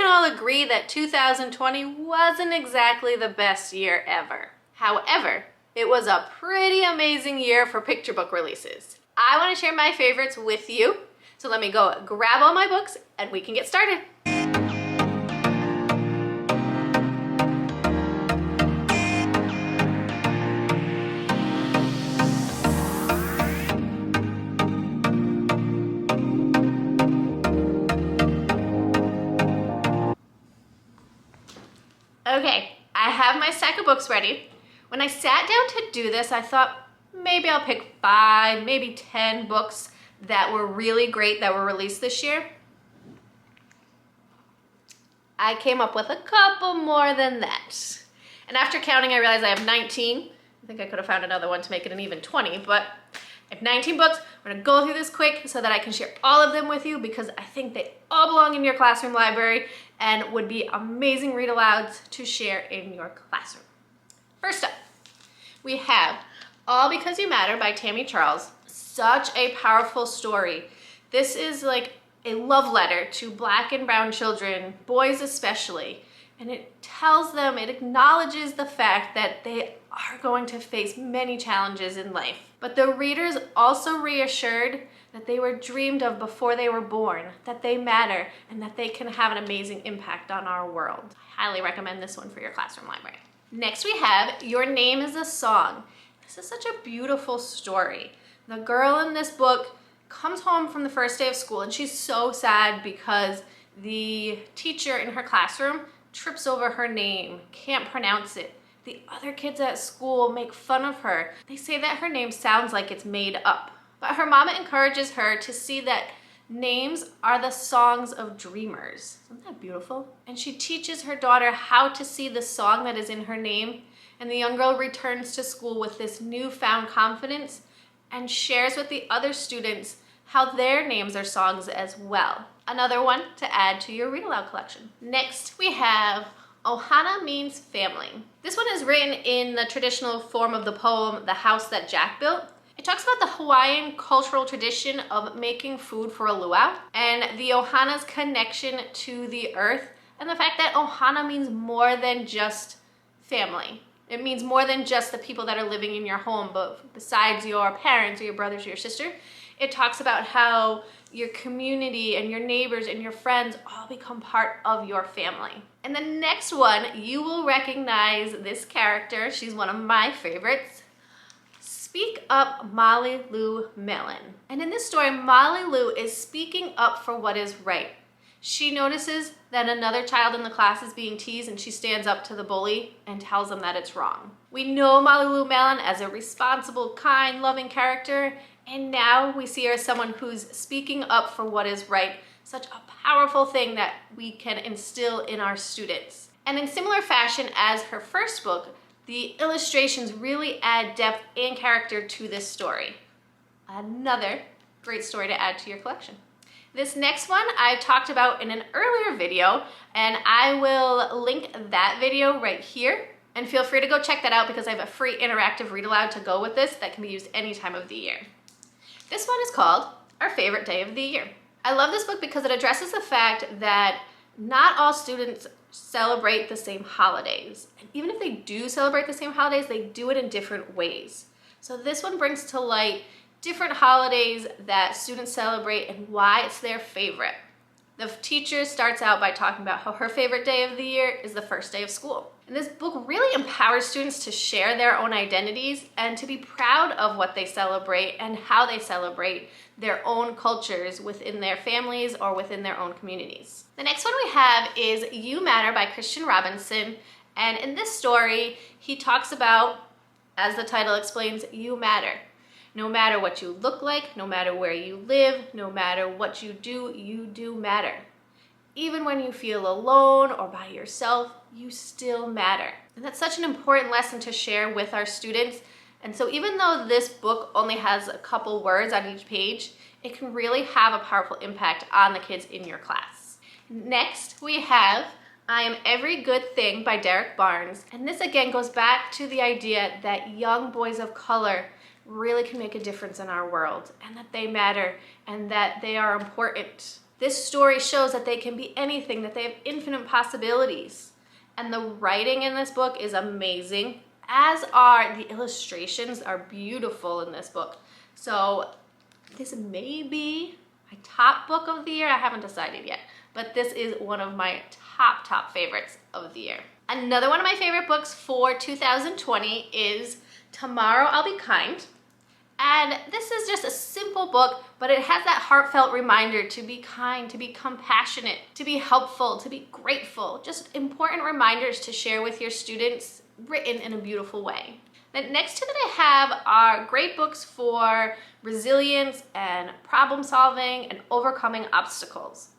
can all agree that 2020 wasn't exactly the best year ever. However, it was a pretty amazing year for picture book releases. I want to share my favorites with you, so let me go grab all my books and we can get started. Okay, I have my stack of books ready. When I sat down to do this, I thought maybe I'll pick 5, maybe 10 books that were really great that were released this year. I came up with a couple more than that. And after counting, I realized I have 19. I think I could have found another one to make it an even 20, but I have 19 books. We're gonna go through this quick so that I can share all of them with you because I think they all belong in your classroom library and would be amazing read-alouds to share in your classroom. First up, we have All Because You Matter by Tammy Charles. Such a powerful story. This is like a love letter to Black and brown children, boys especially, and it tells them, it acknowledges the fact that they are going to face many challenges in life. But the readers also reassured that they were dreamed of before they were born, that they matter, and that they can have an amazing impact on our world. I highly recommend this one for your classroom library. Next we have Your Name is a Song. This is such a beautiful story. The girl in this book comes home from the first day of school and she's so sad because the teacher in her classroom trips over her name, can't pronounce it. The other kids at school make fun of her. They say that her name sounds like it's made up. But her mama encourages her to see that names are the songs of dreamers. Isn't that beautiful? And she teaches her daughter how to see the song that is in her name. And the young girl returns to school with this newfound confidence and shares with the other students how their names are songs as well. Another one to add to your read-aloud collection. Next, we have Ohana Means Family. This one is written in the traditional form of the poem, The House That Jack Built. It talks about the Hawaiian cultural tradition of making food for a luau and the ohana's connection to the earth and the fact that ohana means more than just family. It means more than just the people that are living in your home, but besides your parents or your brothers or your sister, it talks about how your community and your neighbors and your friends all become part of your family. And the next one, you will recognize this character. She's one of my favorites. Speak Up, Molly Lou Mellon. And in this story, Molly Lou is speaking up for what is right. She notices that another child in the class is being teased and she stands up to the bully and tells them that it's wrong. We know Molly Lou Mellon as a responsible, kind, loving character, and now we see her as someone who's speaking up for what is right. Such a powerful thing that we can instill in our students. And in similar fashion as her first book, the illustrations really add depth and character to this story. Another great story to add to your collection. This next one I talked about in an earlier video, and I will link that video right here. And feel free to go check that out because I have a free interactive read-aloud to go with this that can be used any time of the year. This one is called Our Favorite Day of the Year. I love this book because it addresses the fact that not all students celebrate the same holidays. And even if they do celebrate the same holidays, they do it in different ways. So this one brings to light different holidays that students celebrate and why it's their favorite. The teacher starts out by talking about how her favorite day of the year is the first day of school. And this book really empowers students to share their own identities and to be proud of what they celebrate and how they celebrate their own cultures within their families or within their own communities. The next one we have is You Matter by Christian Robinson. And in this story, he talks about, as the title explains, you matter. No matter what you look like, no matter where you live, no matter what you do matter. Even when you feel alone or by yourself, you still matter. And that's such an important lesson to share with our students. And so even though this book only has a couple words on each page, it can really have a powerful impact on the kids in your class. Next, we have I Am Every Good Thing by Derek Barnes. And this again goes back to the idea that young boys of color really can make a difference in our world and that they matter and that they are important. This story shows that they can be anything, that they have infinite possibilities. And the writing in this book is amazing, as are the illustrations are beautiful in this book. So this may be my top book of the year. I haven't decided yet, but this is one of my top favorites of the year. Another one of my favorite books for 2020 is Tomorrow I'll Be Kind. And this is just a simple book, but it has that heartfelt reminder to be kind, to be compassionate, to be helpful, to be grateful. Just important reminders to share with your students, written in a beautiful way. Then next to that I have are great books for resilience and problem solving and overcoming obstacles.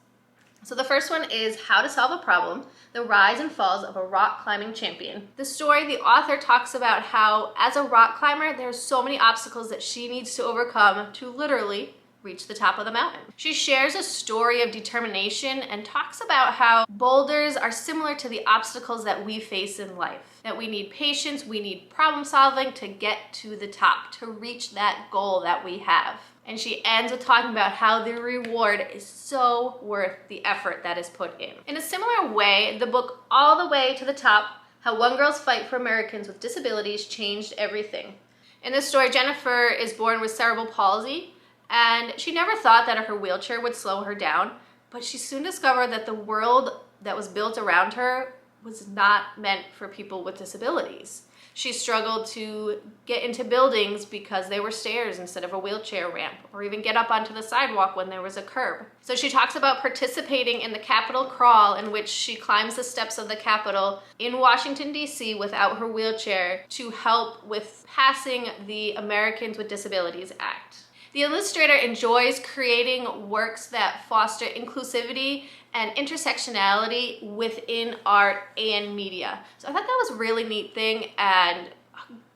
So the first one is How to Solve a Problem, The Rise and Falls of a Rock Climbing Champion. The story, the author talks about how as a rock climber, there's so many obstacles that she needs to overcome to literally reach the top of the mountain. She shares a story of determination and talks about how boulders are similar to the obstacles that we face in life. That we need patience, we need problem solving to get to the top, to reach that goal that we have. And she ends with talking about how the reward is so worth the effort that is put in. In a similar way, the book All the Way to the Top, How One Girl's Fight for Americans with Disabilities Changed Everything. In this story, Jennifer is born with cerebral palsy, and she never thought that her wheelchair would slow her down, but she soon discovered that the world that was built around her was not meant for people with disabilities. She struggled to get into buildings because they were stairs instead of a wheelchair ramp, or even get up onto the sidewalk when there was a curb. So she talks about participating in the Capitol Crawl, in which she climbs the steps of the Capitol in Washington, D.C. without her wheelchair to help with passing the Americans with Disabilities Act. The illustrator enjoys creating works that foster inclusivity and intersectionality within art and media. So I thought that was a really neat thing and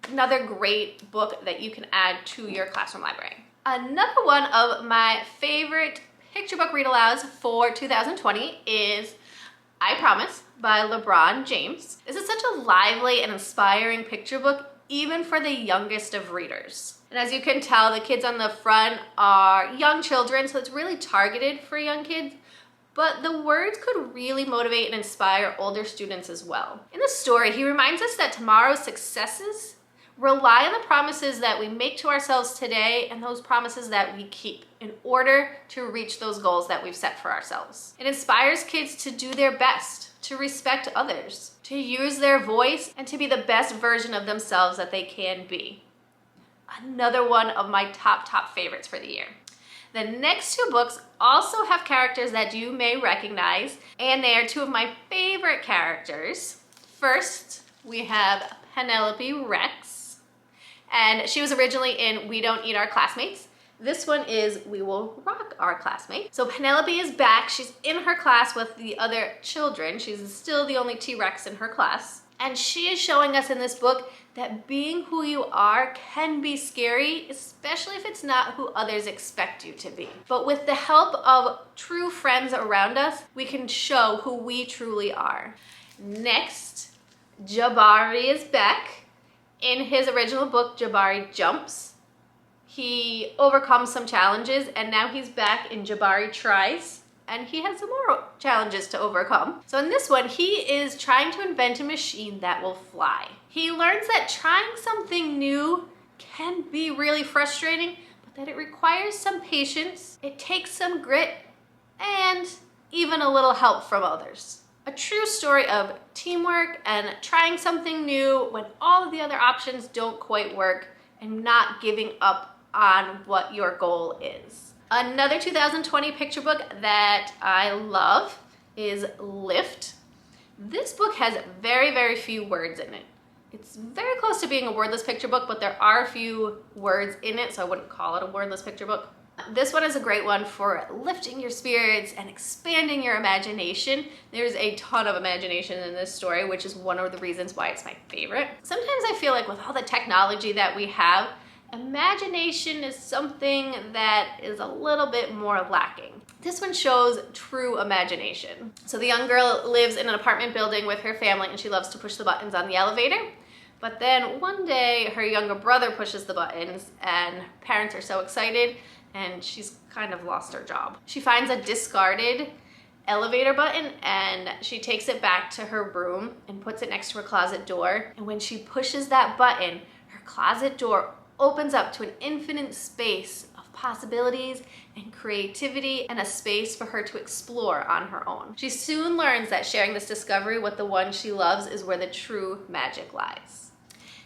another great book that you can add to your classroom library. Another one of my favorite picture book read-alouds for 2020 is I Promise by LeBron James. This is such a lively and inspiring picture book, even for the youngest of readers. And as you can tell, the kids on the front are young children, so it's really targeted for young kids, but the words could really motivate and inspire older students as well. In the story, he reminds us that tomorrow's successes rely on the promises that we make to ourselves today and those promises that we keep in order to reach those goals that we've set for ourselves. It inspires kids to do their best, to respect others, to use their voice, and to be the best version of themselves that they can be. Another one of my top favorites for the year. The next two books also have characters that you may recognize, and they are two of my favorite characters. First, we have Penelope Rex, and she was originally in We Don't Eat Our Classmates. This one is We Will Rock Our Classmates. So Penelope is back. She's in her class with the other children. She's still the only T-Rex in her class. And she is showing us in this book that being who you are can be scary, especially if it's not who others expect you to be. But with the help of true friends around us, we can show who we truly are. Next, Jabari is back. In his original book, Jabari Jumps, he overcomes some challenges, and now he's back in Jabari Tries, and he has some more challenges to overcome. So in this one, he is trying to invent a machine that will fly. He learns that trying something new can be really frustrating, but that it requires some patience, it takes some grit, and even a little help from others. A true story of teamwork and trying something new when all of the other options don't quite work, and not giving up on what your goal is. Another 2020 picture book that I love is Lift. This book has very few words in it. It's very close to being a wordless picture book, but there are a few words in it, so I wouldn't call it a wordless picture book. This one is a great one for lifting your spirits and expanding your imagination. There's a ton of imagination in this story, which is one of the reasons why it's my favorite. Sometimes I feel like with all the technology that we have, imagination is something that is a little bit more lacking. This one shows true imagination. So the young girl lives in an apartment building with her family, and she loves to push the buttons on the elevator. But then one day her younger brother pushes the buttons, and parents are so excited and she's kind of lost her job. She finds a discarded elevator button and she takes it back to her room and puts it next to her closet door. And when she pushes that button, her closet door opens up to an infinite space of possibilities and creativity and a space for her to explore on her own. She soon learns that sharing this discovery with the one she loves is where the true magic lies.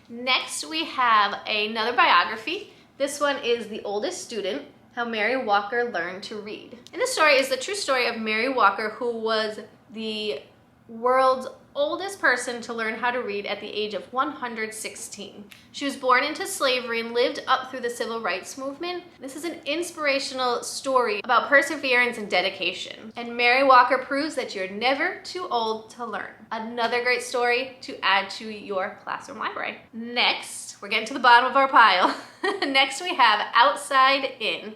Next, we have another biography. This one is The Oldest Student, How Mary Walker Learned to Read. And this story is the true story of Mary Walker, who was the world's oldest person to learn how to read at the age of 116. She was born into slavery and lived up through the civil rights movement. This is an inspirational story about perseverance and dedication. And Mary Walker proves that you're never too old to learn. Another great story to add to your classroom library. Next, we're getting to the bottom of our pile. Next we have Outside In.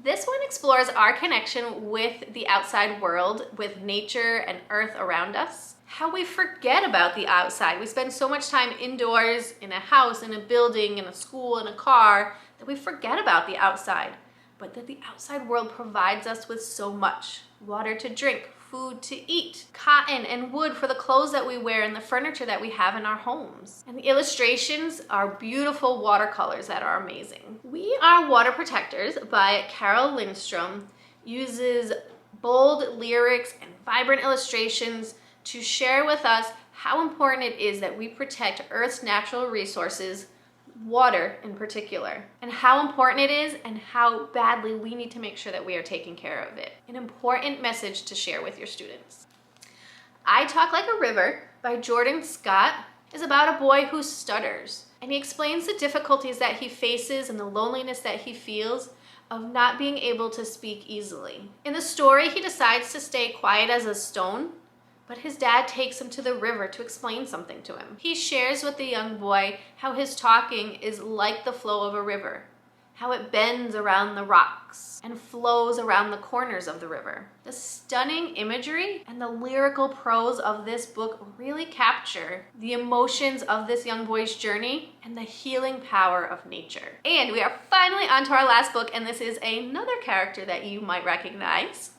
This one explores our connection with the outside world, with nature and earth around us. How we forget about the outside. We spend so much time indoors, in a house, in a building, in a school, in a car, that we forget about the outside. But that the outside world provides us with so much. Water to drink, food to eat, cotton and wood for the clothes that we wear and the furniture that we have in our homes. And the illustrations are beautiful watercolors that are amazing. We Are Water Protectors by Carol Lindstrom uses bold lyrics and vibrant illustrations to share with us how important it is that we protect Earth's natural resources, water in particular, and how important it is and how badly we need to make sure that we are taking care of it. An important message to share with your students. I Talk Like a River by Jordan Scott is about a boy who stutters, and he explains the difficulties that he faces and the loneliness that he feels of not being able to speak easily. In the story, he decides to stay quiet as a stone, but his dad takes him to the river to explain something to him. He shares with the young boy how his talking is like the flow of a river, how it bends around the rocks and flows around the corners of the river. The stunning imagery and the lyrical prose of this book really capture the emotions of this young boy's journey and the healing power of nature. And we are finally on to our last book, and this is another character that you might recognize.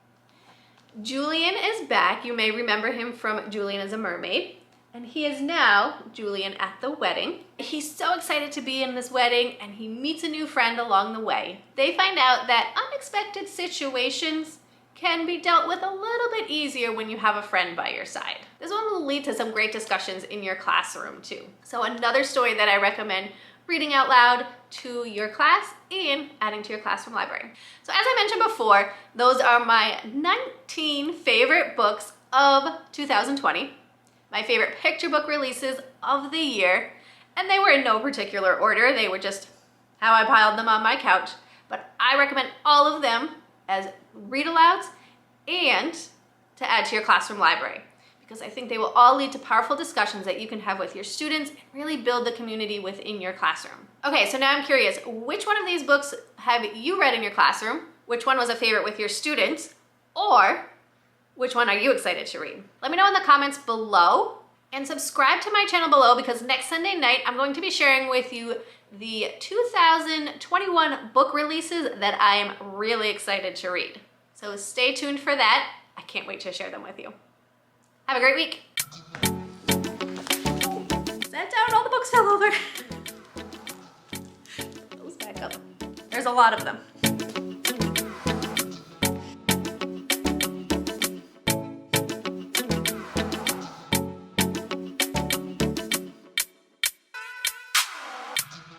Julian is back. You may remember him from Julian as a Mermaid, and he is now Julian at the wedding. He's so excited to be in this wedding, and he meets a new friend along the way. They find out that unexpected situations can be dealt with a little bit easier when you have a friend by your side. This one will lead to some great discussions in your classroom too. So another story that I recommend reading out loud to your class and adding to your classroom library. So as I mentioned before, those are my 19 favorite books of 2020, my favorite picture book releases of the year, and they were in no particular order. They were just how I piled them on my couch, but I recommend all of them as read-alouds and to add to your classroom library, because I think they will all lead to powerful discussions that you can have with your students and really build the community within your classroom. Okay, so now I'm curious, which one of these books have you read in your classroom? Which one was a favorite with your students? Or which one are you excited to read? Let me know in the comments below, and subscribe to my channel below, because next Sunday night I'm going to be sharing with you the 2021 book releases that I am really excited to read. So stay tuned for that. I can't wait to share them with you. Have a great week. Set down, all the books fell over. Those back up. There's a lot of them.